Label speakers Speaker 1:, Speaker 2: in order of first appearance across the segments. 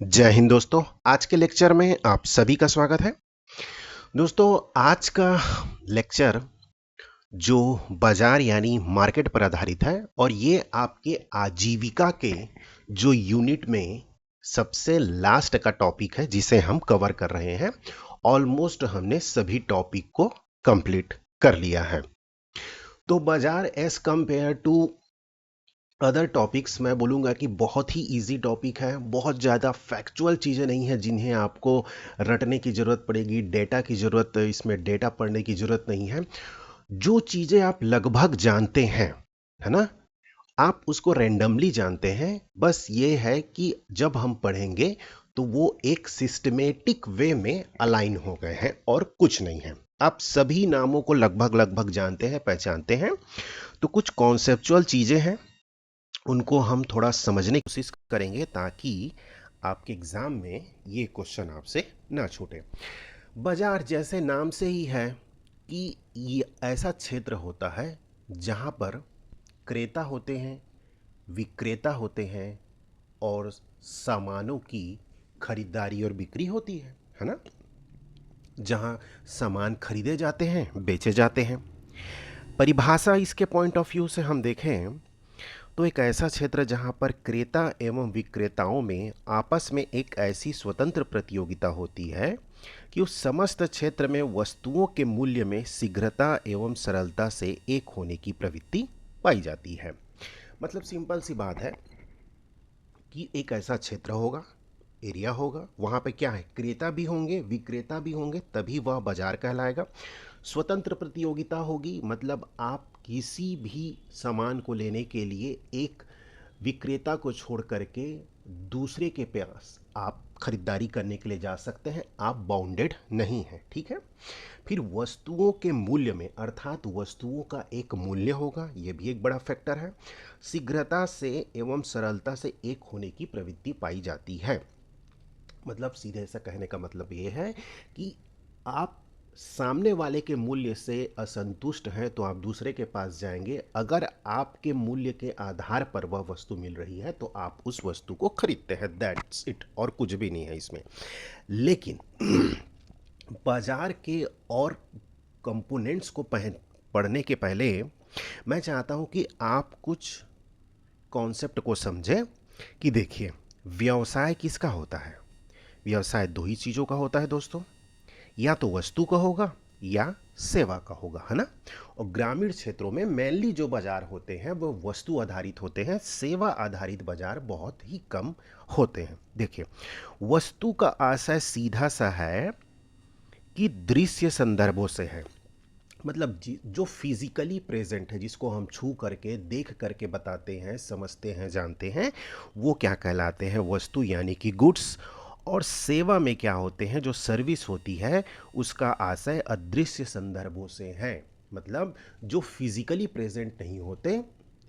Speaker 1: जय हिंद दोस्तों। आज के लेक्चर में आप सभी का स्वागत है। दोस्तों, आज का लेक्चर जो बाजार यानी मार्केट पर आधारित है और ये आपके आजीविका के जो यूनिट में सबसे लास्ट का टॉपिक है जिसे हम कवर कर रहे हैं। ऑलमोस्ट हमने सभी टॉपिक को कंप्लीट कर लिया है। तो बाजार as compared to other topics मैं बोलूँगा कि बहुत ही इजी टॉपिक है। बहुत ज़्यादा फैक्चुअल चीज़ें नहीं है जिन्हें आपको रटने की ज़रूरत पड़ेगी, डेटा की ज़रूरत, इसमें डेटा पढ़ने की ज़रूरत नहीं है। जो चीज़ें आप लगभग जानते हैं, है ना, आप उसको रैंडमली जानते हैं। बस ये है कि जब हम पढ़ेंगे तो वो एक सिस्टमेटिक वे में अलाइन हो गए हैं और कुछ नहीं है। आप सभी नामों को लगभग लगभग जानते हैं, पहचानते हैं। तो कुछ कॉन्सेप्चुअल चीज़ें हैं, उनको हम थोड़ा समझने की कोशिश करेंगे ताकि आपके एग्ज़ाम में ये क्वेश्चन आपसे ना छूटे। बाजार जैसे नाम से ही है कि ये ऐसा क्षेत्र होता है जहाँ पर क्रेता होते हैं, विक्रेता होते हैं और सामानों की खरीदारी और बिक्री होती है ना। जहाँ सामान खरीदे जाते हैं, बेचे जाते हैं। परिभाषा इसके पॉइंट ऑफ व्यू से हम देखें तो एक ऐसा क्षेत्र जहां पर क्रेता एवं विक्रेताओं में आपस में एक ऐसी स्वतंत्र प्रतियोगिता होती है कि उस समस्त क्षेत्र में वस्तुओं के मूल्य में शीघ्रता एवं सरलता से एक होने की प्रवृत्ति पाई जाती है। मतलब सिंपल सी बात है कि एक ऐसा क्षेत्र होगा, एरिया होगा, वहाँ पे क्या है, क्रेता भी होंगे, विक्रेता भी होंगे, तभी वह बाजार कहलाएगा। स्वतंत्र प्रतियोगिता होगी, मतलब आप किसी भी सामान को लेने के लिए एक विक्रेता को छोड़ करके दूसरे के पास आप खरीदारी करने के लिए जा सकते हैं। आप बाउंडेड नहीं हैं, ठीक है। फिर वस्तुओं के मूल्य में, अर्थात वस्तुओं का एक मूल्य होगा, यह भी एक बड़ा फैक्टर है। शीघ्रता से एवं सरलता से एक होने की प्रवृत्ति पाई जाती है। मतलब सीधे सा कहने का मतलब ये है कि आप सामने वाले के मूल्य से असंतुष्ट हैं तो आप दूसरे के पास जाएंगे। अगर आपके मूल्य के आधार पर वह वस्तु मिल रही है तो आप उस वस्तु को खरीदते हैं, दैट्स इट, और कुछ भी नहीं है इसमें। लेकिन बाजार के और कंपोनेंट्स को पढ़ने के पहले मैं चाहता हूं कि आप कुछ कॉन्सेप्ट को समझें कि देखिए, व्यवसाय किसका होता है। व्यवसाय दो ही चीज़ों का होता है दोस्तों, या तो वस्तु का होगा या सेवा का होगा, है ना। और ग्रामीण क्षेत्रों में मेनली जो बाजार होते हैं वो वस्तु आधारित होते हैं, सेवा आधारित बाजार बहुत ही कम होते हैं। देखिए, वस्तु का आशय सीधा सा है कि दृश्य संदर्भों से है। मतलब जो फिजिकली प्रेजेंट है, जिसको हम छू करके, देख करके बताते हैं, समझते हैं, जानते हैं, वो क्या कहलाते हैं, वस्तु यानी कि गुड्स। और सेवा में क्या होते हैं, जो सर्विस होती है, उसका आशय अदृश्य संदर्भों से है। मतलब जो फिजिकली प्रेजेंट नहीं होते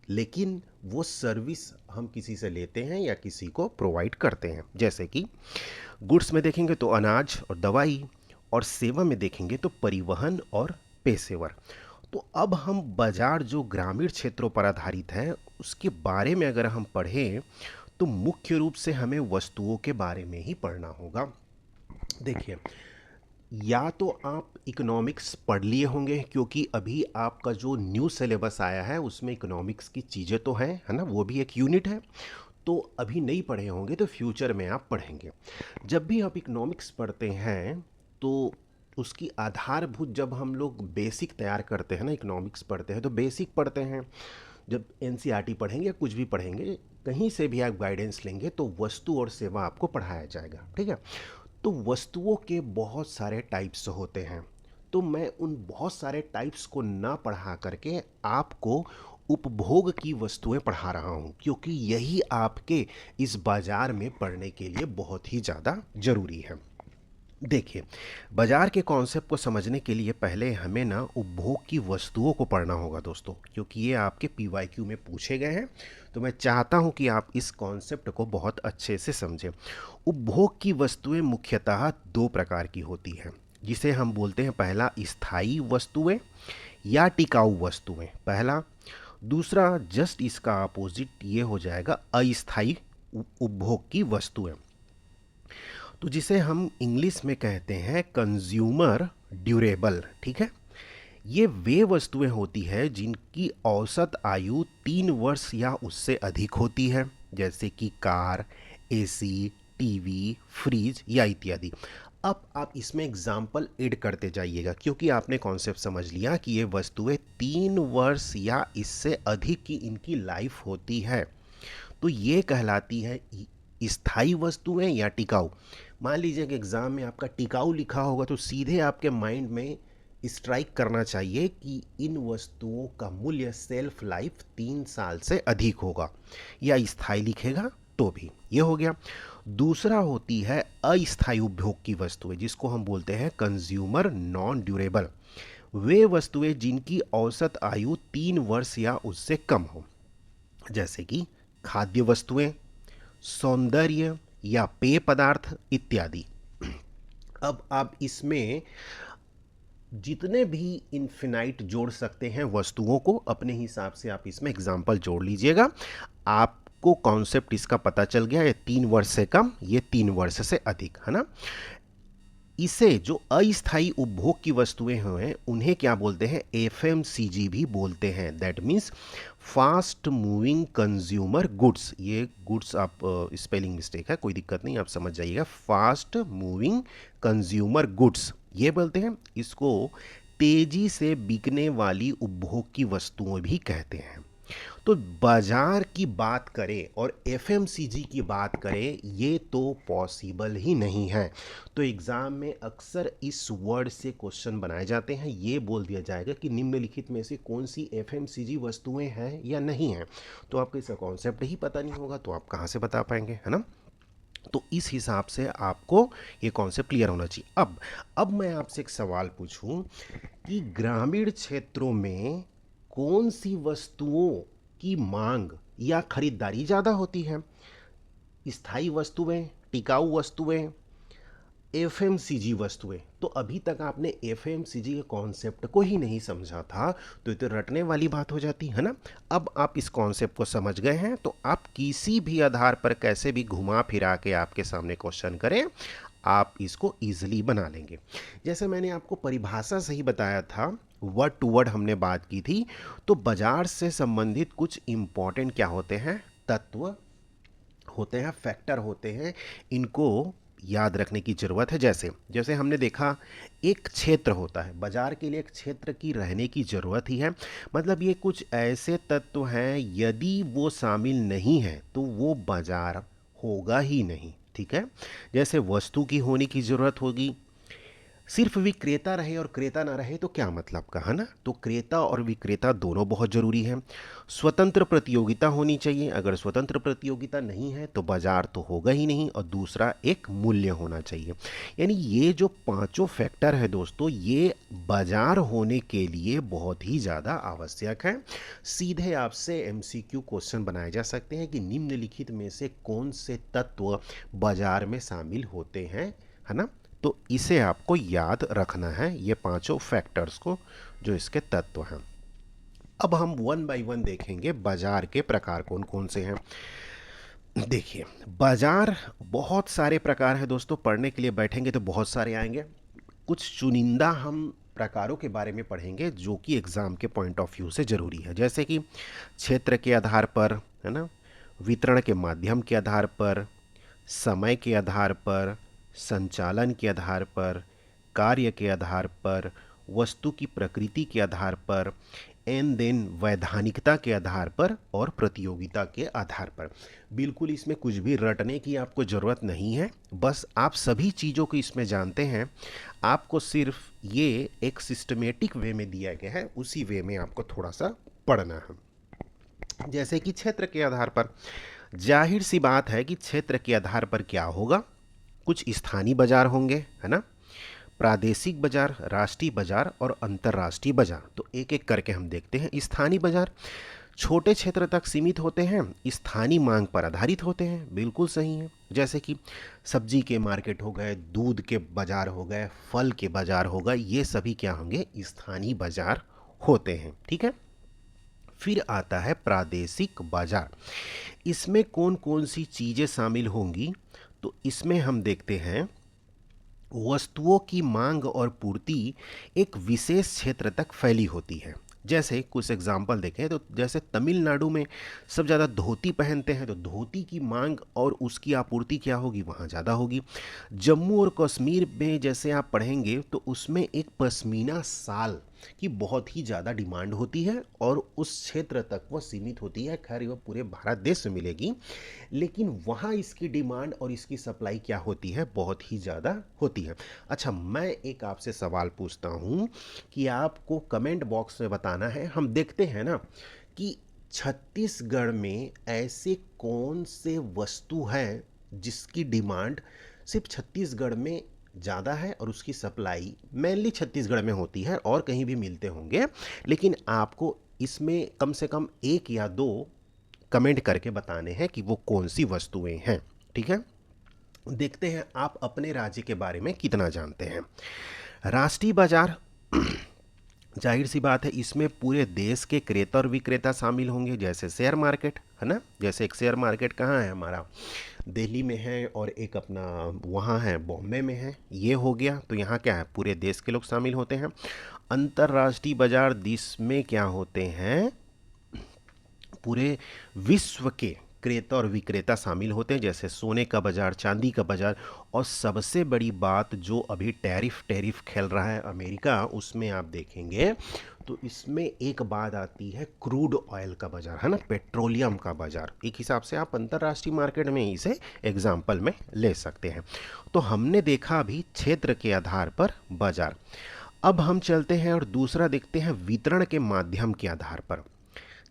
Speaker 1: लेकिन वो सर्विस हम किसी से लेते हैं या किसी को प्रोवाइड करते हैं। जैसे कि गुड्स में देखेंगे तो अनाज और दवाई, और सेवा में देखेंगे तो परिवहन और पेशेवर। तो अब हम बाजार जो ग्रामीण क्षेत्रों पर आधारित है उसके बारे में अगर हम पढ़ें तो मुख्य रूप से हमें वस्तुओं के बारे में ही पढ़ना होगा। देखिए, या तो आप इकोनॉमिक्स पढ़ लिए होंगे क्योंकि अभी आपका जो न्यू सिलेबस आया है उसमें इकोनॉमिक्स की चीज़ें तो हैं, है ना, वो भी एक यूनिट है। तो अभी नहीं पढ़े होंगे तो फ्यूचर में आप पढ़ेंगे। जब भी आप इकोनॉमिक्स पढ़ते हैं तो उसकी आधारभूत, जब हम लोग बेसिक तैयार करते हैं ना, इकोनॉमिक्स पढ़ते हैं तो बेसिक पढ़ते हैं। जब एनसीईआरटी पढ़ेंगे या कुछ भी पढ़ेंगे, कहीं से भी आप गाइडेंस लेंगे तो वस्तु और सेवा आपको पढ़ाया जाएगा, ठीक है। तो वस्तुओं के बहुत सारे टाइप्स होते हैं, तो मैं उन बहुत सारे टाइप्स को ना पढ़ा करके आपको उपभोग की वस्तुएं पढ़ा रहा हूं, क्योंकि यही आपके इस बाजार में पढ़ने के लिए बहुत ही ज़्यादा ज़रूरी है। देखिए, बाजार के कॉन्सेप्ट को समझने के लिए पहले हमें ना उपभोग की वस्तुओं को पढ़ना होगा दोस्तों, क्योंकि ये आपके पीवाईक्यू में पूछे गए हैं। तो मैं चाहता हूं कि आप इस कॉन्सेप्ट को बहुत अच्छे से समझें। उपभोग की वस्तुएं मुख्यतः दो प्रकार की होती हैं, जिसे हम बोलते हैं, पहला स्थायी वस्तुएं या टिकाऊ वस्तुएं, पहला। दूसरा जस्ट इसका अपोजिट ये हो जाएगा, अस्थायी उपभोग की वस्तुएं। तो जिसे हम इंग्लिश में कहते हैं कंज्यूमर ड्यूरेबल, ठीक है। ये वे वस्तुएं होती है जिनकी औसत आयु 3 वर्ष या उससे अधिक होती है, जैसे कि कार, एसी, टीवी, फ्रिज या इत्यादि। अब आप इसमें एग्जाम्पल ऐड करते जाइएगा, क्योंकि आपने कॉन्सेप्ट समझ लिया कि ये वस्तुएं 3 वर्ष या इससे अधिक की इनकी लाइफ होती है, तो ये कहलाती है स्थायी वस्तुएं या टिकाऊ। मान लीजिए कि एग्जाम में आपका टिकाऊ लिखा होगा तो सीधे आपके माइंड में स्ट्राइक करना चाहिए कि इन वस्तुओं का मूल्य सेल्फ लाइफ 3 साल से अधिक होगा, या स्थायी लिखेगा तो भी। ये हो गया। दूसरा होती है अस्थायी उपभोग की वस्तुएं, जिसको हम बोलते हैं कंज्यूमर नॉन ड्यूरेबल। वे वस्तुएं जिनकी औसत आयु 3 वर्ष या उससे कम हो, जैसे कि खाद्य वस्तुएं, सौंदर्य या पेय पदार्थ इत्यादि। अब आप इसमें जितने भी इन्फिनाइट जोड़ सकते हैं वस्तुओं को, अपने हिसाब से आप इसमें एग्जाम्पल जोड़ लीजिएगा। आपको कॉन्सेप्ट इसका पता चल गया, ये 3 वर्ष से कम, ये 3 वर्ष से अधिक, है ना। इसे जो अस्थायी उपभोग की वस्तुएं हैं उन्हें क्या बोलते हैं, एफएमसीजी भी बोलते हैं। That means fast moving consumer goods. ये गुड्स आप स्पेलिंग मिस्टेक है, कोई दिक्कत नहीं, आप समझ जाइएगा। फास्ट मूविंग कंज्यूमर गुड्स ये बोलते हैं। इसको तेजी से बिकने वाली उपभोग की वस्तुएं भी कहते हैं। तो बाजार की बात करें और एफएमसीजी की बात करें, ये तो पॉसिबल ही नहीं है। तो एग्ज़ाम में अक्सर इस वर्ड से क्वेश्चन बनाए जाते हैं। ये बोल दिया जाएगा कि निम्नलिखित में से कौन सी एफएमसीजी वस्तुएं हैं या नहीं हैं। तो आपको इसका कॉन्सेप्ट ही पता नहीं होगा तो आप कहाँ से बता पाएंगे, है ना। तो इस हिसाब से आपको ये कॉन्सेप्ट क्लियर होना चाहिए। अब मैं आपसे एक सवाल पूछूं कि ग्रामीण क्षेत्रों में कौन सी वस्तुओं की मांग या खरीदारी ज़्यादा होती है, स्थायी वस्तुएं, टिकाऊ वस्तुएं, एफएमसीजी वस्तुएं। तो अभी तक आपने एफएमसीजी के कॉन्सेप्ट को ही नहीं समझा था, तो ये तो रटने वाली बात हो जाती है ना। अब आप इस कॉन्सेप्ट को समझ गए हैं, तो आप किसी भी आधार पर कैसे भी घुमा फिरा के आपके सामने क्वेश्चन करें, आप इसको ईजिली बना लेंगे। जैसे मैंने आपको परिभाषा से ही बताया था, वर्ड टू वर्ड हमने बात की थी। तो बाजार से संबंधित कुछ इंपॉर्टेंट क्या होते हैं, तत्व होते हैं, फैक्टर होते हैं, इनको याद रखने की ज़रूरत है। जैसे जैसे हमने देखा, एक क्षेत्र होता है, बाजार के लिए एक क्षेत्र की रहने की ज़रूरत ही है। मतलब ये कुछ ऐसे तत्व हैं, यदि वो शामिल नहीं है तो वो बाजार होगा ही नहीं, ठीक है। जैसे वस्तु की होने की ज़रूरत होगी, सिर्फ विक्रेता रहे और क्रेता ना रहे तो क्या मतलब का, है ना। तो क्रेता और विक्रेता दोनों बहुत ज़रूरी हैं। स्वतंत्र प्रतियोगिता होनी चाहिए, अगर स्वतंत्र प्रतियोगिता नहीं है तो बाजार तो होगा ही नहीं। और दूसरा, एक मूल्य होना चाहिए। यानी ये जो पांचों फैक्टर है दोस्तों, ये बाजार होने के लिए बहुत ही ज़्यादा आवश्यक है। सीधे आपसे एमसीक्यू क्वेश्चन बनाए जा सकते हैं कि निम्नलिखित में से कौन से तत्व बाजार में शामिल होते हैं, है ना। तो इसे आपको याद रखना है, ये पांचों फैक्टर्स को, जो इसके तत्व हैं। अब हम वन बाय वन देखेंगे बाजार के प्रकार कौन कौन से हैं। देखिए, बाजार बहुत सारे प्रकार हैं दोस्तों, पढ़ने के लिए बैठेंगे तो बहुत सारे आएंगे। कुछ चुनिंदा हम प्रकारों के बारे में पढ़ेंगे जो कि एग्ज़ाम के पॉइंट ऑफ व्यू से ज़रूरी है। जैसे कि क्षेत्र के आधार पर, है ना, वितरण के माध्यम के आधार पर, समय के आधार पर, संचालन के आधार पर, कार्य के आधार पर, वस्तु की प्रकृति के आधार पर, एंड देन वैधानिकता के आधार पर और प्रतियोगिता के आधार पर। बिल्कुल इसमें कुछ भी रटने की आपको ज़रूरत नहीं है, बस आप सभी चीज़ों को इसमें जानते हैं। आपको सिर्फ ये एक सिस्टमेटिक वे में दिया गया है, उसी वे में आपको थोड़ा सा पढ़ना है। जैसे कि क्षेत्र के आधार पर, जाहिर सी बात है कि क्षेत्र के आधार पर क्या होगा, कुछ स्थानीय बाजार होंगे, है ना, प्रादेशिक बाजार, राष्ट्रीय बाजार और अंतर्राष्ट्रीय बाजार। तो एक एक करके हम देखते हैं। स्थानीय बाजार छोटे क्षेत्र तक सीमित होते हैं, स्थानीय मांग पर आधारित होते हैं, बिल्कुल सही है। जैसे कि सब्जी के मार्केट हो गए, दूध के बाजार हो गए, फल के बाजार हो गए, ये सभी क्या होंगे, स्थानीय बाजार होते हैं, ठीक है। फिर आता है प्रादेशिक बाजार। इसमें कौन कौन सी चीज़ें शामिल होंगी, तो इसमें हम देखते हैं वस्तुओं की मांग और पूर्ति एक विशेष क्षेत्र तक फैली होती है। जैसे कुछ एग्जाम्पल देखें तो जैसे तमिलनाडु में सब ज़्यादा धोती पहनते हैं, तो धोती की मांग और उसकी आपूर्ति क्या होगी, वहाँ ज़्यादा होगी। जम्मू और कश्मीर में जैसे आप पढ़ेंगे तो उसमें एक पश्मीना शाल की बहुत ही ज़्यादा डिमांड होती है और उस क्षेत्र तक वह सीमित होती है। खैर वह पूरे भारत देश में मिलेगी, लेकिन वहाँ इसकी डिमांड और इसकी सप्लाई क्या होती है, बहुत ही ज़्यादा होती है। अच्छा, मैं एक आपसे सवाल पूछता हूँ कि आपको कमेंट बॉक्स में बताना है। हम देखते हैं ना कि छत्तीसगढ़ में ऐसे कौन से वस्तु हैं जिसकी डिमांड सिर्फ छत्तीसगढ़ में ज़्यादा है और उसकी सप्लाई मेनली छत्तीसगढ़ में होती है, और कहीं भी मिलते होंगे, लेकिन आपको इसमें कम से कम एक या दो कमेंट करके बताने हैं कि वो कौन सी वस्तुएं हैं। ठीक है, देखते हैं आप अपने राज्य के बारे में कितना जानते हैं। राष्ट्रीय बाजार जाहिर सी बात है, इसमें पूरे देश के क्रेता और विक्रेता शामिल होंगे, जैसे शेयर मार्केट है ना। जैसे एक शेयर मार्केट कहाँ है हमारा, दिल्ली में है, और एक अपना वहाँ है बॉम्बे में है, ये हो गया। तो यहाँ क्या है, पूरे देश के लोग शामिल होते हैं। अंतर्राष्ट्रीय बाजार जिसमें क्या होते हैं, पूरे विश्व के क्रेता और विक्रेता शामिल होते हैं, जैसे सोने का बाजार, चांदी का बाजार, और सबसे बड़ी बात जो अभी टैरिफ खेल रहा है अमेरिका, उसमें आप देखेंगे तो इसमें एक बात आती है क्रूड ऑयल का बाजार, है ना, पेट्रोलियम का बाजार। एक हिसाब से आप अंतर्राष्ट्रीय मार्केट में इसे एग्जाम्पल में ले सकते हैं। तो हमने देखा अभी क्षेत्र के आधार पर बाजार। अब हम चलते हैं और दूसरा देखते हैं वितरण के माध्यम के आधार पर।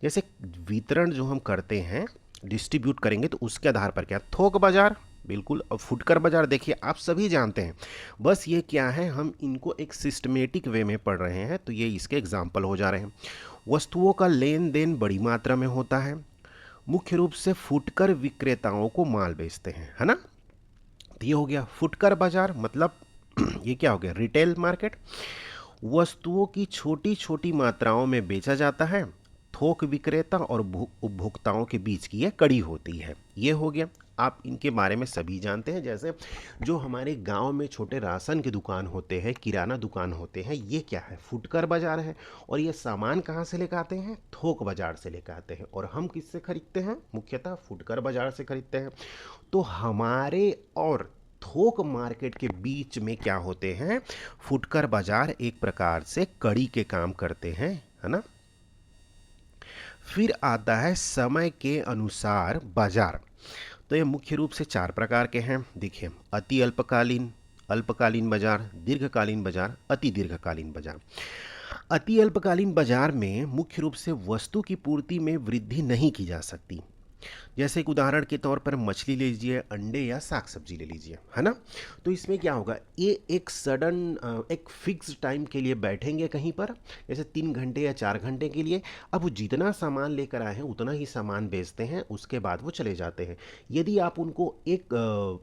Speaker 1: जैसे वितरण जो हम करते हैं, डिस्ट्रीब्यूट करेंगे, तो उसके आधार पर क्या, थोक बाजार, बिल्कुल। अब फुटकर बाजार देखिए आप सभी जानते हैं, बस ये क्या है, हम इनको एक सिस्टमेटिक वे में पढ़ रहे हैं, तो ये इसके एग्जाम्पल हो जा रहे हैं। वस्तुओं का लेन देन बड़ी मात्रा में होता है, मुख्य रूप से फुटकर विक्रेताओं को माल बेचते हैं, है ना। तो ये हो गया फुटकर बाजार, मतलब ये क्या हो गया, रिटेल मार्केट। वस्तुओं की छोटी छोटी मात्राओं में बेचा जाता है, थोक विक्रेता और उपभोक्ताओं के बीच की यह कड़ी होती है। ये हो गया, आप इनके बारे में सभी जानते हैं। जैसे जो हमारे गांव में छोटे राशन के दुकान होते हैं, किराना दुकान होते हैं, ये क्या है, फुटकर बाजार है। और ये सामान कहाँ से लेकर आते हैं, थोक बाजार से लेकर आते हैं, और हम किससे खरीदते हैं, मुख्यतः फुटकर बाजार से खरीदते हैं। तो हमारे और थोक मार्केट के बीच में क्या होते हैं, फुटकर बाजार एक प्रकार से कड़ी के काम करते हैं, है ना। फिर आता है समय के अनुसार बाजार। तो ये मुख्य रूप से चार प्रकार के हैं। देखिए, अति अल्पकालीन, अल्पकालीन बाजार, दीर्घकालीन बाजार, अति दीर्घकालीन बाजार। अति अल्पकालीन बाजार में मुख्य रूप से वस्तु की पूर्ति में वृद्धि नहीं की जा सकती। जैसे एक उदाहरण के तौर पर मछली ले लीजिए, अंडे या साग सब्जी ले लीजिए, है ना। तो इसमें क्या होगा, ये एक सडन एक फिक्स टाइम के लिए बैठेंगे कहीं पर, जैसे 3 घंटे या 4 घंटे के लिए। अब वो जितना सामान लेकर आए हैं उतना ही सामान बेचते हैं, उसके बाद वो चले जाते हैं। यदि आप उनको एक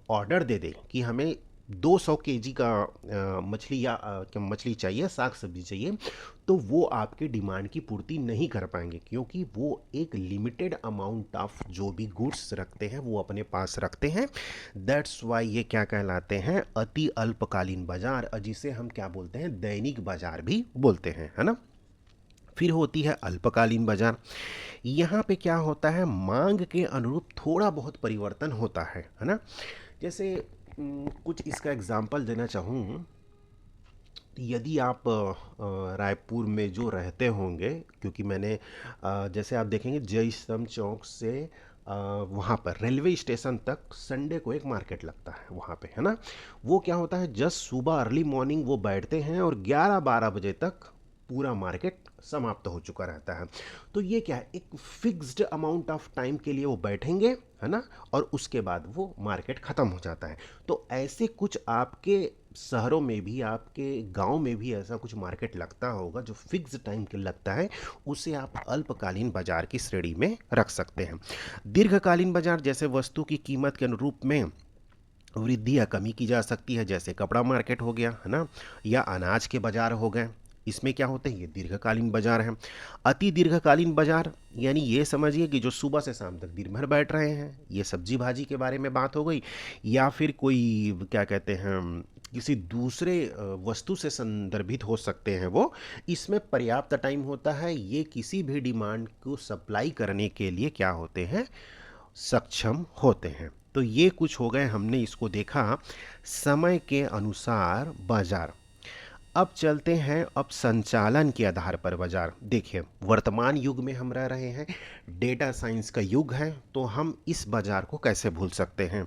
Speaker 1: ऑर्डर दे दें कि हमें 200 केजी का मछली या मछली चाहिए, साग सब्जी चाहिए, तो वो आपके डिमांड की पूर्ति नहीं कर पाएंगे, क्योंकि वो एक लिमिटेड अमाउंट ऑफ जो भी गुड्स रखते हैं वो अपने पास रखते हैं। दैट्स वाई ये क्या कहलाते हैं, अति अल्पकालीन बाजार, जिसे हम क्या बोलते हैं, दैनिक बाजार भी बोलते हैं, है ना। फिर होती है अल्पकालीन बाजार। यहाँ पे क्या होता है, मांग के अनुरूप थोड़ा बहुत परिवर्तन होता है ना। जैसे कुछ इसका एग्जाम्पल देना चाहूँ, यदि आप रायपुर में जो रहते होंगे, क्योंकि मैंने जैसे आप देखेंगे जय स्तंभ चौक से वहाँ पर रेलवे स्टेशन तक संडे को एक मार्केट लगता है वहाँ पे, है ना। वो क्या होता है, जस्ट सुबह अर्ली मॉर्निंग वो बैठते हैं और 11-12 बजे तक पूरा मार्केट समाप्त हो चुका रहता है। तो ये क्या है, एक फिक्स्ड अमाउंट ऑफ टाइम के लिए वो बैठेंगे, है ना, और उसके बाद वो मार्केट ख़त्म हो जाता है। तो ऐसे कुछ आपके शहरों में भी, आपके गांव में भी ऐसा कुछ मार्केट लगता होगा जो फिक्स टाइम के लगता है, उसे आप अल्पकालीन बाजार की श्रेणी में रख सकते हैं। दीर्घकालीन बाजार, जैसे वस्तु की कीमत के अनुरूप में वृद्धि या कमी की जा सकती है, जैसे कपड़ा मार्केट हो गया, है ना, या अनाज के बाजार हो गए, इसमें क्या होते हैं, ये दीर्घकालीन बाजार हैं। अति दीर्घकालीन बाजार यानी ये समझिए कि जो सुबह से शाम तक दिन भर बैठ रहे हैं, ये सब्जी भाजी के बारे में बात हो गई, या फिर कोई क्या कहते हैं किसी दूसरे वस्तु से संदर्भित हो सकते हैं वो। इसमें पर्याप्त टाइम होता है, ये किसी भी डिमांड को सप्लाई करने के लिए क्या होते हैं, सक्षम होते हैं। तो ये कुछ हो गए, हमने इसको देखा समय के अनुसार बाजार। अब चलते हैं अब संचालन के आधार पर बाजार। देखिए वर्तमान युग में हम रह रहे हैं, डेटा साइंस का युग है, तो हम इस बाजार को कैसे भूल सकते हैं।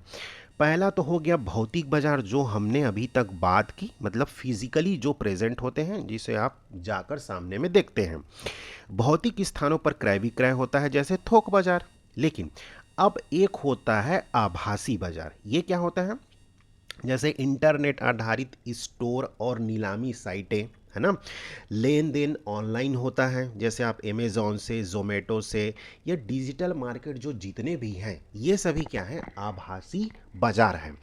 Speaker 1: पहला तो हो गया भौतिक बाजार, जो हमने अभी तक बात की, मतलब फिजिकली जो प्रेजेंट होते हैं, जिसे आप जाकर सामने में देखते हैं। भौतिक स्थानों पर क्रय विक्रय होता है, जैसे थोक बाजार। लेकिन अब एक होता है आभासी बाजार। ये क्या होता है, जैसे इंटरनेट आधारित स्टोर और नीलामी साइटें, है ना। लेन देन ऑनलाइन होता है, जैसे आप अमेज़ॉन से, जोमेटो से, या डिजिटल मार्केट जो जितने भी हैं, ये सभी क्या है, आभासी बाजार हैं।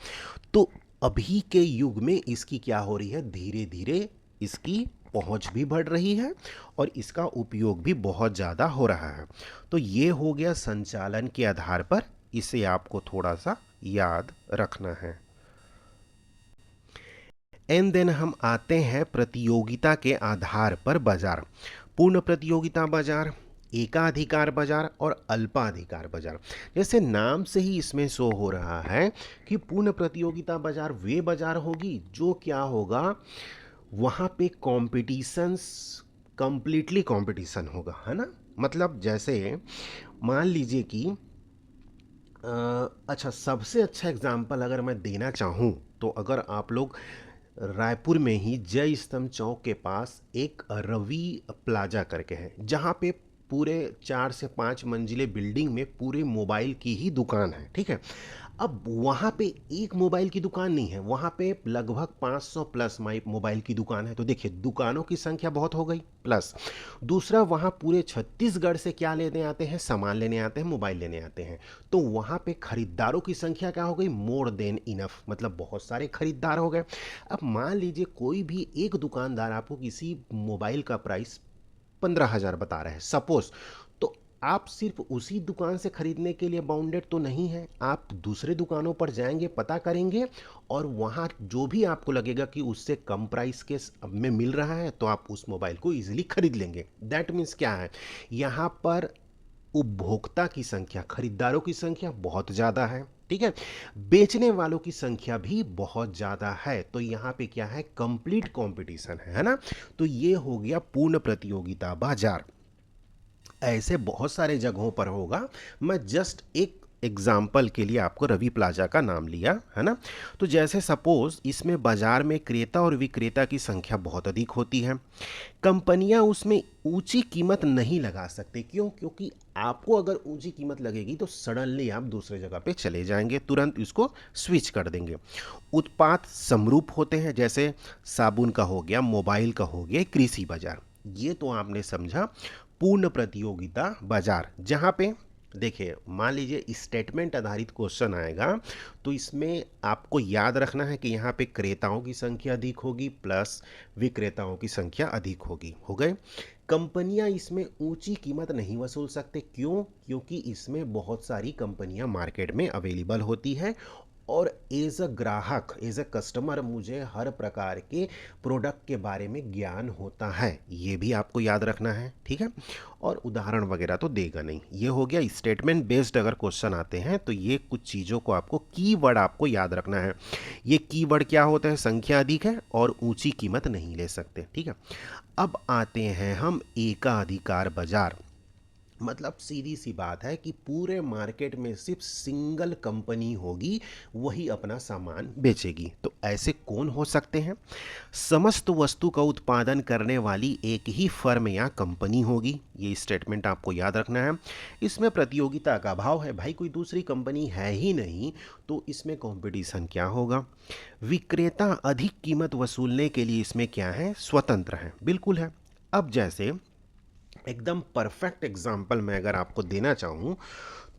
Speaker 1: तो अभी के युग में इसकी क्या हो रही है, धीरे धीरे इसकी पहुंच भी बढ़ रही है और इसका उपयोग भी बहुत ज़्यादा हो रहा है। तो ये हो गया संचालन के आधार पर, इसे आपको थोड़ा सा याद रखना है। एंड देन हम आते हैं प्रतियोगिता के आधार पर बाजार। पूर्ण प्रतियोगिता बाजार, एकाधिकार बाजार और अल्पाधिकार बाजार। जैसे नाम से ही इसमें शो हो रहा है कि पूर्ण प्रतियोगिता बाजार वे बाजार होगी जो क्या होगा, वहाँ पे कॉम्पिटिशन्स, कंप्लीटली कंपटीशन होगा, है ना। मतलब जैसे मान लीजिए कि अच्छा, सबसे अच्छा एग्जांपल अगर मैं देना चाहूँ, तो अगर आप लोग रायपुर में ही जय स्तंभ चौक के पास एक रवि प्लाजा करके है, जहाँ पे पूरे 4 से 5 मंजिले बिल्डिंग में पूरे मोबाइल की ही दुकान है, ठीक है। अब वहाँ पे एक मोबाइल की दुकान नहीं है, वहाँ पे लगभग 500 प्लस मोबाइल की दुकान है। तो देखिए दुकानों की संख्या बहुत हो गई, प्लस दूसरा वहाँ पूरे छत्तीसगढ़ से क्या लेने आते हैं, सामान लेने आते हैं, मोबाइल लेने आते हैं। तो वहाँ पे खरीदारों की संख्या क्या हो गई, मोर देन इनफ, मतलब बहुत सारे खरीदार हो गए। अब मान लीजिए कोई भी एक दुकानदार आपको किसी मोबाइल का प्राइस 15,000 बता रहे हैं सपोज, तो आप सिर्फ उसी दुकान से खरीदने के लिए बाउंडेड तो नहीं है, आप दूसरे दुकानों पर जाएंगे, पता करेंगे, और वहाँ जो भी आपको लगेगा कि उससे कम प्राइस के में मिल रहा है, तो आप उस मोबाइल को इजीली खरीद लेंगे। दैट मीन्स क्या है, यहाँ पर उपभोक्ता की संख्या, खरीदारों की संख्या बहुत ज़्यादा है, ठीक है। बेचने वालों की संख्या भी बहुत ज़्यादा है, तो यहाँ पे क्या है, कंप्लीट कंपटीशन है ना। तो ये हो गया पूर्ण प्रतियोगिता बाजार। ऐसे बहुत सारे जगहों पर होगा, मैं जस्ट एक एग्जाम्पल के लिए आपको रवि प्लाजा का नाम लिया, है ना। तो जैसे सपोज इसमें बाजार में क्रेता और विक्रेता की संख्या बहुत अधिक होती है, कंपनियां उसमें ऊंची कीमत नहीं लगा सकते। क्यों, क्योंकि आपको अगर ऊंची कीमत लगेगी तो सडनली आप दूसरे जगह पे चले जाएंगे, तुरंत इसको स्विच कर देंगे। उत्पाद समरूप होते हैं, जैसे साबुन का हो गया, मोबाइल का हो गया, कृषि बाजार। ये तो आपने समझा पूर्ण प्रतियोगिता बाजार, जहाँ पे देखिए मान लीजिए स्टेटमेंट आधारित क्वेश्चन आएगा, तो इसमें आपको याद रखना है कि यहाँ पे क्रेताओं की संख्या अधिक होगी प्लस विक्रेताओं की संख्या अधिक होगी, हो गए। कंपनियां इसमें ऊंची कीमत नहीं वसूल सकते, क्यों, क्योंकि इसमें बहुत सारी कंपनियां मार्केट में अवेलेबल होती हैं, और एज अ ग्राहक, एज अ कस्टमर, मुझे हर प्रकार के प्रोडक्ट के बारे में ज्ञान होता है, ये भी आपको याद रखना है, ठीक है। और उदाहरण वगैरह तो देगा नहीं। ये हो गया स्टेटमेंट बेस्ड अगर क्वेश्चन आते हैं, तो ये कुछ चीज़ों को आपको कीवर्ड आपको याद रखना है। ये कीवर्ड क्या होता है, संख्या अधिक है और ऊंची कीमत नहीं ले सकते, ठीक है। अब आते हैं हम एकाधिकार बाजार। मतलब सीधी सी बात है कि पूरे मार्केट में सिर्फ सिंगल कंपनी होगी, वही अपना सामान बेचेगी। तो ऐसे कौन हो सकते हैं, समस्त वस्तु का उत्पादन करने वाली एक ही फर्म या कंपनी होगी, ये स्टेटमेंट आपको याद रखना है। इसमें प्रतियोगिता का अभाव है, भाई कोई दूसरी कंपनी है ही नहीं, तो इसमें कंपटीशन क्या होगा। विक्रेता अधिक कीमत वसूलने के लिए इसमें क्या है, स्वतंत्र है, बिल्कुल है। अब जैसे एकदम परफेक्ट एग्जाम्पल मैं अगर आपको देना चाहूँ,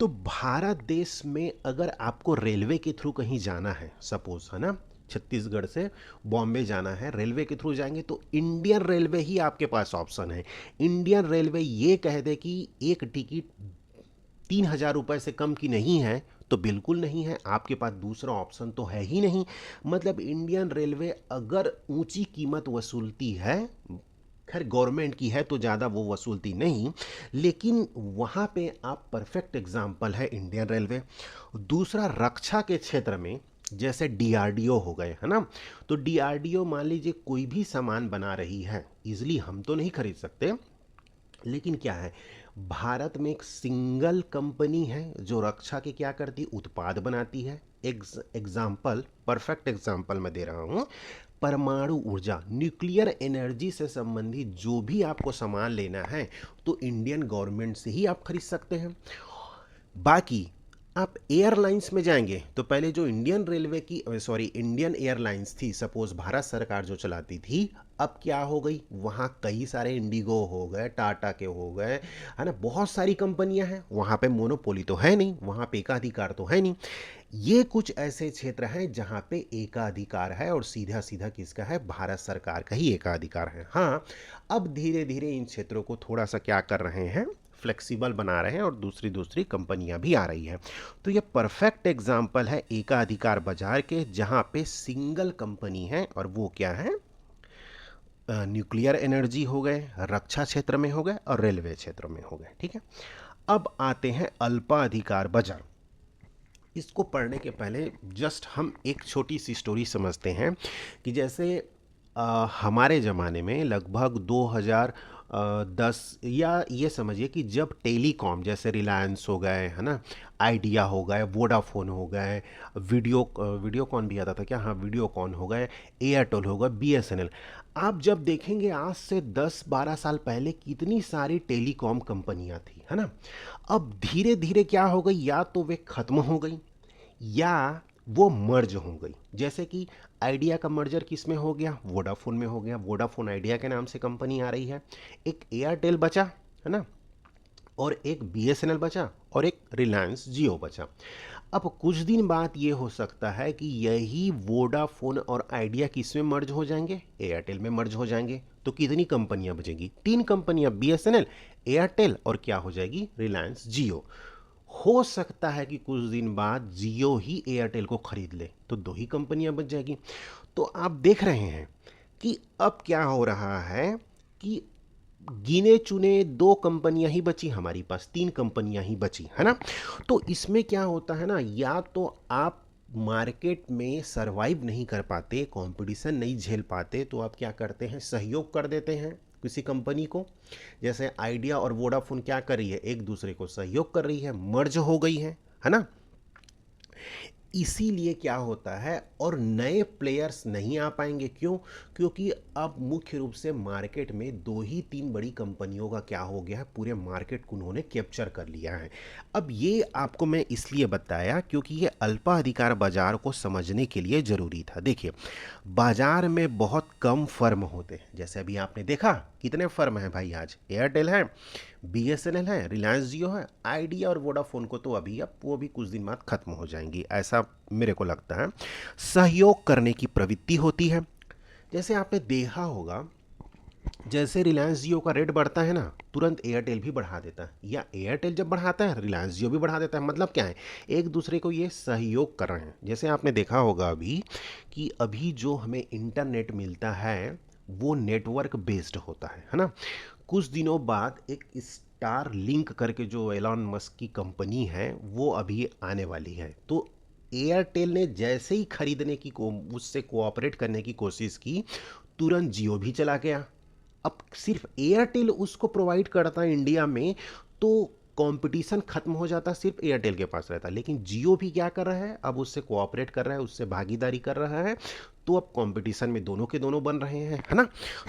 Speaker 1: तो भारत देश में अगर आपको रेलवे के थ्रू कहीं जाना है सपोज, है ना, छत्तीसगढ़ से बॉम्बे जाना है, रेलवे के थ्रू जाएंगे तो इंडियन रेलवे ही आपके पास ऑप्शन है। इंडियन रेलवे ये कह दे कि एक टिकट 3,000 रुपये से कम की नहीं है तो बिल्कुल नहीं है, आपके पास दूसरा ऑप्शन तो है ही नहीं। मतलब इंडियन रेलवे अगर ऊंची कीमत वसूलती है, खैर गवर्नमेंट की है तो ज़्यादा वो वसूलती नहीं, लेकिन वहाँ पे आप परफेक्ट एग्जाम्पल है इंडियन रेलवे। दूसरा, रक्षा के क्षेत्र में जैसे डीआरडीओ हो गए, है ना, तो डीआरडीओ मान लीजिए कोई भी सामान बना रही है, इजली हम तो नहीं खरीद सकते, लेकिन क्या है, भारत में एक सिंगल कंपनी है जो रक्षा के क्या करती, उत्पाद बनाती है। एग्जाम्पल, परफेक्ट एग्जाम्पल मैं दे रहा हूँ, परमाणु ऊर्जा, न्यूक्लियर एनर्जी से संबंधित जो भी आपको सामान लेना है तो इंडियन गवर्नमेंट से ही आप खरीद सकते हैं। बाकी आप एयरलाइंस में जाएंगे तो पहले जो इंडियन रेलवे की इंडियन एयरलाइंस थी, सपोज भारत सरकार जो चलाती थी, अब क्या हो गई, वहाँ कई सारे इंडिगो हो गए, टाटा के हो गए, है ना, बहुत सारी कंपनियां हैं, वहाँ पे मोनोपोली तो है नहीं, वहाँ पे एकाधिकार तो है नहीं। ये कुछ ऐसे क्षेत्र हैं जहाँ पे एकाधिकार है और सीधा सीधा किसका है, भारत सरकार का ही एकाधिकार है। हाँ, अब धीरे धीरे इन क्षेत्रों को थोड़ा सा क्या कर रहे हैं, फ्लेक्सिबल बना रहे हैं और दूसरी दूसरी कंपनियां भी आ रही हैं। तो ये परफेक्ट एग्जाम्पल है एकाधिकार बाजार के, जहां पे सिंगल कंपनी है और वो क्या है, न्यूक्लियर एनर्जी हो गए, रक्षा क्षेत्र में हो गए और रेलवे क्षेत्र में हो गए। ठीक है, अब आते हैं अल्पाधिकार बाजार। इसको पढ़ने के पहले जस्ट हम एक छोटी सी स्टोरी समझते हैं कि जैसे हमारे ज़माने में लगभग 2010, या ये समझिए कि जब टेलीकॉम जैसे रिलायंस हो गए, है ना, आइडिया हो गए, वोडाफोन हो गए, वीडियोकॉन भी आता था क्या, हाँ वीडियोकॉन हो गए, एयरटेल हो गए, बीएसएनएल, आप जब देखेंगे आज से 10-12 साल पहले कितनी सारी टेलीकॉम कंपनियां थी, है ना। अब धीरे धीरे क्या हो गई, या तो वे खत्म हो गई या वो मर्ज हो गई। जैसे कि आइडिया का मर्जर किस में हो गया, वोडाफोन में हो गया, वोडाफोन आइडिया के नाम से कंपनी आ रही है, एक एयरटेल बचा, है ना, और एक बीएसएनएल बचा और एक रिलायंस जियो बचा। अब कुछ दिन बाद ये हो सकता है कि यही वोडाफोन और आइडिया किस में मर्ज हो जाएंगे, एयरटेल में मर्ज हो जाएंगे। तो कितनी कंपनियां बचेंगी, 3 कंपनियां, बीएसएनएल, एयरटेल और क्या हो जाएगी, रिलायंस जियो। हो सकता है कि कुछ दिन बाद जियो ही एयरटेल को खरीद ले तो 2 ही कंपनियां बच जाएगी। तो आप देख रहे हैं कि अब क्या हो रहा है कि गिने चुने 2 कंपनियां ही बची, हमारी पास 3 कंपनियां ही बची, है ना। तो इसमें क्या होता है ना, या तो आप मार्केट में सरवाइव नहीं कर पाते, कंपटीशन नहीं झेल पाते, तो आप क्या करते हैं, सहयोग कर देते हैं किसी कंपनी को। जैसे आइडिया और वोडाफोन क्या कर रही है, एक दूसरे को सहयोग कर रही है, मर्ज हो गई है ना। इसीलिए क्या होता है, और नए प्लेयर्स नहीं आ पाएंगे, क्यों, क्योंकि अब मुख्य रूप से मार्केट में 2 ही 3 बड़ी कंपनियों का क्या हो गया है, पूरे मार्केट को उन्होंने कैप्चर कर लिया है। अब ये आपको मैं इसलिए बताया क्योंकि ये अल्पाधिकार बाजार को समझने के लिए ज़रूरी था। देखिए, बाजार में बहुत कम फर्म होते हैं, जैसे अभी आपने देखा कितने फर्म हैं भाई, आज एयरटेल है, बीएसएनएल है, रिलायंस जियो है, आइडिया और वोडाफोन को तो अभी अब वो भी कुछ दिन बाद खत्म हो जाएंगी, ऐसा मेरे को लगता है। सहयोग करने की प्रवृत्ति होती है। जैसे आपने देखा होगा, जैसे रिलायंस जियो का रेट बढ़ता है ना, तुरंत एयरटेल भी बढ़ा देता है, या एयरटेल जब बढ़ाता है रिलायंस जियो भी बढ़ा देता है। मतलब क्या है, एक दूसरे को ये सहयोग कर रहे हैं। जैसे आपने देखा होगा अभी कि अभी जो हमें इंटरनेट मिलता है वो नेटवर्क बेस्ड होता है ना। कुछ दिनों बाद एक स्टार लिंक करके जो एलॉन मस्क की कंपनी है वो अभी आने वाली है, तो एयरटेल ने जैसे ही खरीदने की उससे कोऑपरेट करने की कोशिश की, तुरंत जियो भी चला गया। अब सिर्फ एयरटेल उसको प्रोवाइड करता है इंडिया में, तो कंपटीशन खत्म हो जाता, सिर्फ एयरटेल के पास रहता। लेकिन जियो भी क्या कर रहा है, अब उससे कोऑपरेट कर रहा है, उससे भागीदारी कर रहा है, तो अब कंपटीशन में दोनों के दोनों बन रहे हैं, है ना।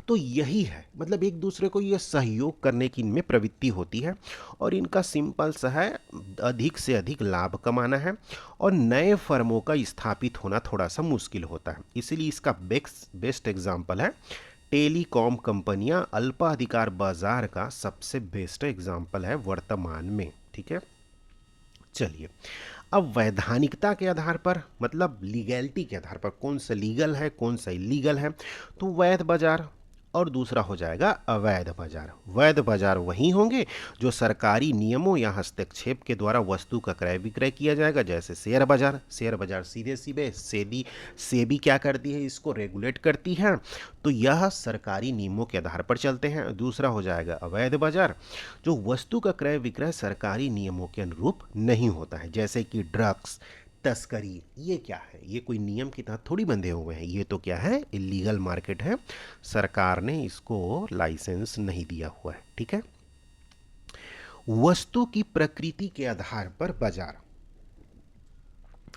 Speaker 1: तो यही है, मतलब एक दूसरे को ये सहयोग करने की इनमें प्रवृत्ति होती है, और इनका सिंपल सा है, अधिक से अधिक लाभ कमाना है, और नए फर्मों का स्थापित होना थोड़ा सा मुश्किल होता है। इसीलिए इसका बेस्ट एग्जाम्पल है टेलीकॉम कंपनियां, अल्पाधिकार बाजार का सबसे बेस्ट एग्जाम्पल है वर्तमान में। ठीक है, चलिए अब वैधानिकता के आधार पर, मतलब लीगैलिटी के आधार पर, कौन सा लीगल है कौन सा इलीगल है, तो वैध बाजार, और दूसरा हो जाएगा अवैध बाजार। वैध बाजार वही होंगे जो सरकारी नियमों या हस्तक्षेप के द्वारा वस्तु का क्रय विक्रय किया जाएगा, जैसे शेयर बाजार। शेयर बाजार सीधे सीधे सेबी सेबी क्या करती है, इसको रेगुलेट करती है, तो यह सरकारी नियमों के आधार पर चलते हैं। दूसरा हो जाएगा अवैध बाजार, जो वस्तु का क्रय विक्रय सरकारी नियमों के अनुरूप नहीं होता है, जैसे कि ड्रग्स, तस्करी। ये क्या है, ये कोई नियम के तहत थोड़ी बंधे हुए हैं, ये तो क्या है, इलीगल मार्केट है, सरकार ने इसको लाइसेंस नहीं दिया हुआ है। ठीक है। वस्तु की प्रकृति के आधार पर बाजार,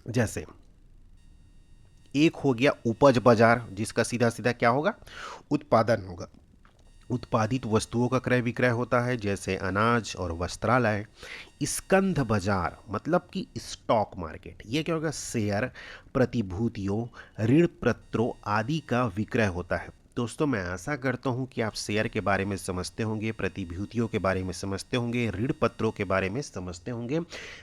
Speaker 1: जैसे एक हो गया उपज बाजार, जिसका सीधा सीधा क्या होगा, उत्पादन होगा, उत्पादित वस्तुओं का क्रय विक्रय होता है, जैसे अनाज और वस्त्रालय। स्कंध बाजार मतलब कि स्टॉक मार्केट, ये क्या होगा, शेयर, प्रतिभूतियों, ऋण पत्रों आदि का विक्रय होता है। दोस्तों मैं आशा करता हूँ कि आप शेयर के बारे में समझते होंगे, प्रतिभूतियों के बारे में समझते होंगे, ऋण पत्रों के बारे में समझते होंगे।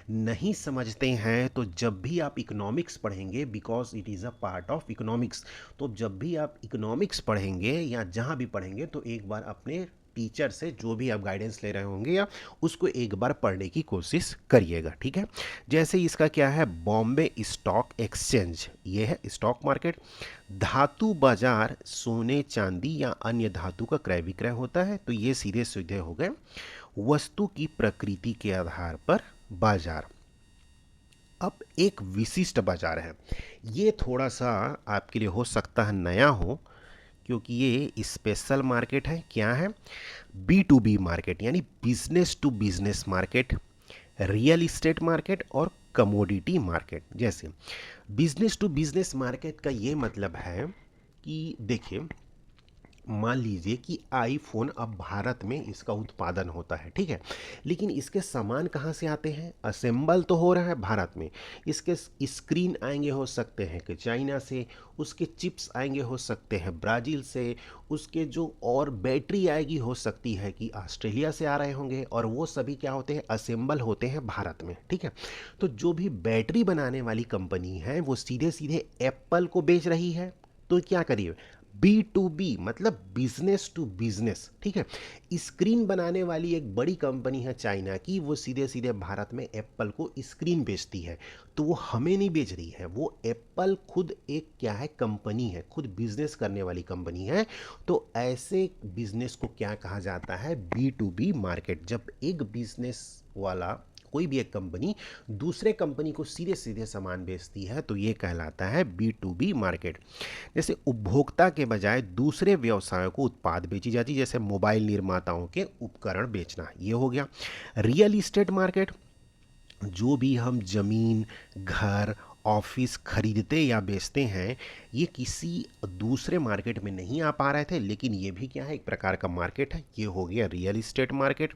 Speaker 1: नहीं समझते हैं तो जब भी आप इकोनॉमिक्स पढ़ेंगे, because it is a part of economics, तो जब भी आप इकोनॉमिक्स पढ़ेंगे या जहाँ भी पढ़ेंगे तो एक बार अपने टीचर से जो भी आप गाइडेंस ले रहे होंगे या उसको एक बार पढ़ने की कोशिश करिएगा। ठीक है। जैसे इसका क्या है, बॉम्बे स्टॉक एक्सचेंज, ये है स्टॉक मार्केट। धातु बाजार, सोने चांदी या अन्य धातु का क्रय विक्रय होता है, तो ये सीधे सीधे हो गए वस्तु की प्रकृति के आधार पर बाजार। अब एक विशिष्ट बाजार है, ये थोड़ा सा आपके लिए हो सकता है नया हो, क्योंकि ये स्पेशल मार्केट है। क्या है, B2B मार्केट, यानी business to business market, real estate market और कमोडिटी मार्केट। जैसे बिजनेस टू बिजनेस मार्केट का ये मतलब है कि देखिए, मान लीजिए कि आईफोन अब भारत में इसका उत्पादन होता है, ठीक है, लेकिन इसके सामान कहाँ से आते हैं, असेंबल तो हो रहा है भारत में, इसके स्क्रीन आएंगे हो सकते हैं कि चाइना से, उसके चिप्स आएंगे हो सकते हैं ब्राज़ील से, उसके जो और बैटरी आएगी हो सकती है कि ऑस्ट्रेलिया से आ रहे होंगे, और वो सभी क्या होते हैं, असेंबल होते हैं भारत में। ठीक है। तो जो भी बैटरी बनाने वाली कंपनी है वो सीधे सीधे एप्पल को बेच रही है, तो क्या करिए, B2B मतलब बिजनेस टू बिजनेस। ठीक है। स्क्रीन बनाने वाली एक बड़ी कंपनी है चाइना की, वो सीधे सीधे भारत में एप्पल को स्क्रीन बेचती है, तो वो हमें नहीं बेच रही है, वो एप्पल खुद एक क्या है, कंपनी है, खुद बिजनेस करने वाली कंपनी है। तो ऐसे बिजनेस को क्या कहा जाता है, B2B मार्केट। जब एक बिजनेस वाला, कोई भी एक कंपनी दूसरे कंपनी को सीधे सीधे सामान बेचती है, तो ये कहलाता है B2B मार्केट। जैसे उपभोक्ता के बजाय दूसरे व्यवसायों को उत्पाद बेची जाती है, जैसे मोबाइल निर्माताओं के उपकरण बेचना, ये हो गया। रियल इस्टेट मार्केट, जो भी हम जमीन, घर, ऑफिस खरीदते या बेचते हैं, ये किसी दूसरे मार्केट में नहीं आ पा रहे थे, लेकिन ये भी क्या है, एक प्रकार का मार्केट है, ये हो गया रियल इस्टेट मार्केट।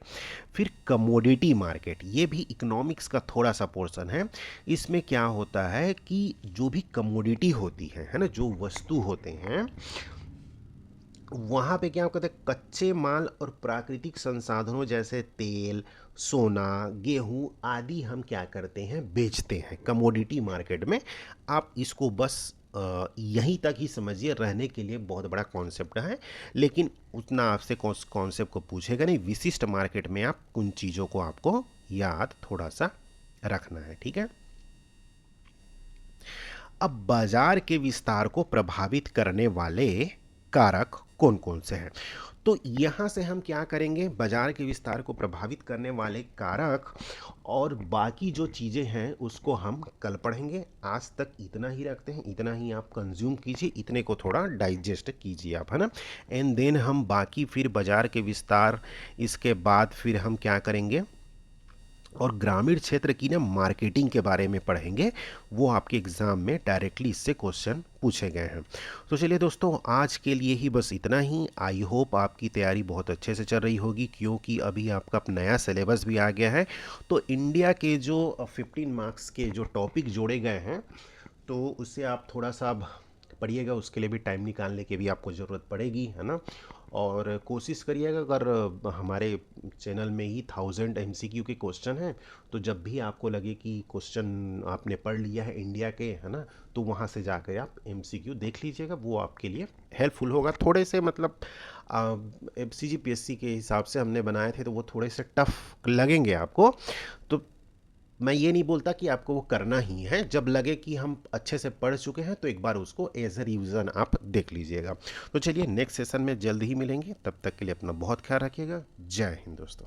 Speaker 1: फिर कमोडिटी मार्केट, ये भी इकोनॉमिक्स का थोड़ा सा पोर्शन है। इसमें क्या होता है कि जो भी कमोडिटी होती है ना, जो वस्तु होते हैं, वहाँ पे क्या कहते हैं, कच्चे माल और प्राकृतिक संसाधनों जैसे तेल, सोना, गेहूं आदि हम क्या करते हैं, बेचते हैं कमोडिटी मार्केट में। आप इसको बस यहीं तक ही समझिए, रहने के लिए बहुत बड़ा कॉन्सेप्ट है, लेकिन उतना आपसे कॉन्सेप्ट को पूछेगा नहीं। विशिष्ट मार्केट में आप उन चीज़ों को आपको याद थोड़ा सा रखना है। ठीक है। अब बाजार के विस्तार को प्रभावित करने वाले कारक कौन कौन से हैं, तो यहाँ से हम क्या करेंगे, बाजार के विस्तार को प्रभावित करने वाले कारक और बाकी जो चीज़ें हैं उसको हम कल पढ़ेंगे। आज तक इतना ही रखते हैं, इतना ही आप कंज्यूम कीजिए, इतने को थोड़ा डाइजेस्ट कीजिए आप, है ना। एंड देन हम बाकी फिर बाजार के विस्तार, इसके बाद फिर हम क्या करेंगे, और ग्रामीण क्षेत्र की ना मार्केटिंग के बारे में पढ़ेंगे, वो आपके एग्ज़ाम में डायरेक्टली इससे क्वेश्चन पूछे गए हैं। तो चलिए दोस्तों, आज के लिए ही बस इतना ही। आई होप आपकी तैयारी बहुत अच्छे से चल रही होगी, क्योंकि अभी आपका नया सिलेबस भी आ गया है। तो इंडिया के जो 15 मार्क्स के जो टॉपिक जोड़े गए हैं, तो उससे आप थोड़ा सा अब पढ़िएगा, उसके लिए भी टाइम निकालने की भी आपको ज़रूरत पड़ेगी, है ना। और कोशिश करिएगा, अगर हमारे चैनल में ही 1000 एमसीक्यू के क्वेश्चन हैं, तो जब भी आपको लगे कि क्वेश्चन आपने पढ़ लिया है इंडिया के, है ना, तो वहाँ से जाकर आप एमसीक्यू देख लीजिएगा, वो आपके लिए हेल्पफुल होगा। थोड़े से मतलब सीजीपीएससी के हिसाब से हमने बनाए थे, तो वो थोड़े से टफ लगेंगे आपको। तो मैं ये नहीं बोलता कि आपको वो करना ही है, जब लगे कि हम अच्छे से पढ़ चुके हैं तो एक बार उसको एज ए रिविज़न आप देख लीजिएगा। तो चलिए नेक्स्ट सेशन में जल्द ही मिलेंगे, तब तक के लिए अपना बहुत ख्याल रखिएगा। जय हिंद दोस्तों।